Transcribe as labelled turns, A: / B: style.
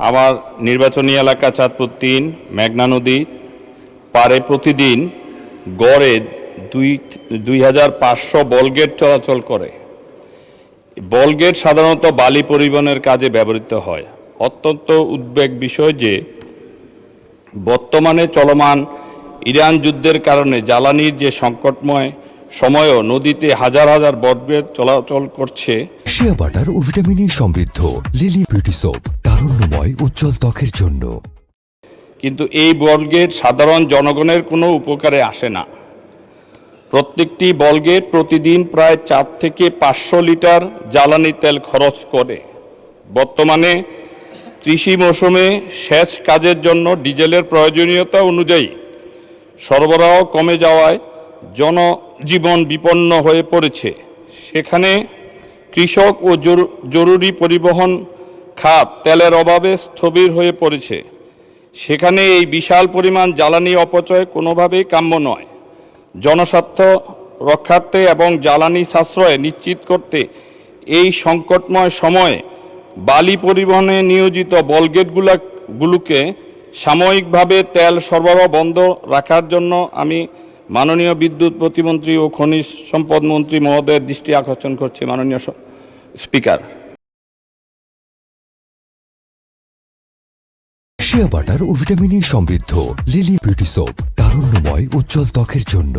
A: আমার নির্বাচনী এলাকা চাঁদপুর ৩ মেঘনা নদী পারে প্রতিদিন গড়ে ২,৫০০ বলগেট চলাচল করে। বলগেট সাধারণত বালি পরিবহনের কাজে ব্যবহৃত হয়। অত্যন্ত উদ্বেগ বিষয় যে বর্তমানে চলমান ইরান যুদ্ধের কারণে জ্বালানির যে সংকটময় সময়ও নদীতে হাজার হাজার বলগেট চলাচল করছে।
B: শিয়া বাটার ও ভিটামিনে সমৃদ্ধ লিলি বিউটি সোপ, তারুণ্যময় উজ্জ্বল ত্বকের জন্য।
A: কিন্তু এই বলগেট সাধারণ জনগণের কোনো উপকারে আসে না। প্রত্যেকটি বলগেট প্রতিদিন প্রায় ৪ থেকে ৫০০ লিটার জ্বালানি তেল খরচ করে। বর্তমানে কৃষি মৌসুমে সেচ কাজের জন্য ডিজেলের প্রয়োজনীয়তা অনুযায়ী সরবরাহ কমে যাওয়ায় জনজীবন বিপন্ন হয়ে পড়েছে। সেখানে কৃষক ও জরুরি পরিবহন খাত তেলের অভাবে স্থবির হয়ে পড়েছে। সেখানে এই বিশাল পরিমাণ জ্বালানি অপচয় কোনোভাবেই কাম্য নয়। জনস্বার্থ রক্ষার্থে এবং জ্বালানি সাশ্রয় নিশ্চিত করতে এই সংকটময় সময়ে বালি পরিবহনে নিয়োজিত বলগেটগুলোকে সাময়িকভাবে তেল সরবরাহ বন্ধ রাখার জন্য আমি মাননীয় বিদ্যুৎ প্রতিমন্ত্রী ও খনিজ সম্পদ মন্ত্রী মহোদয়ের দৃষ্টি আকর্ষণ করছি। মাননীয় স্পিকার,
B: শিয়া বাটার ও ভিটামিনে সমৃদ্ধ লিলি বিউটি সোপ, তারুণ্যময় উজ্জ্বল ত্বকের জন্য।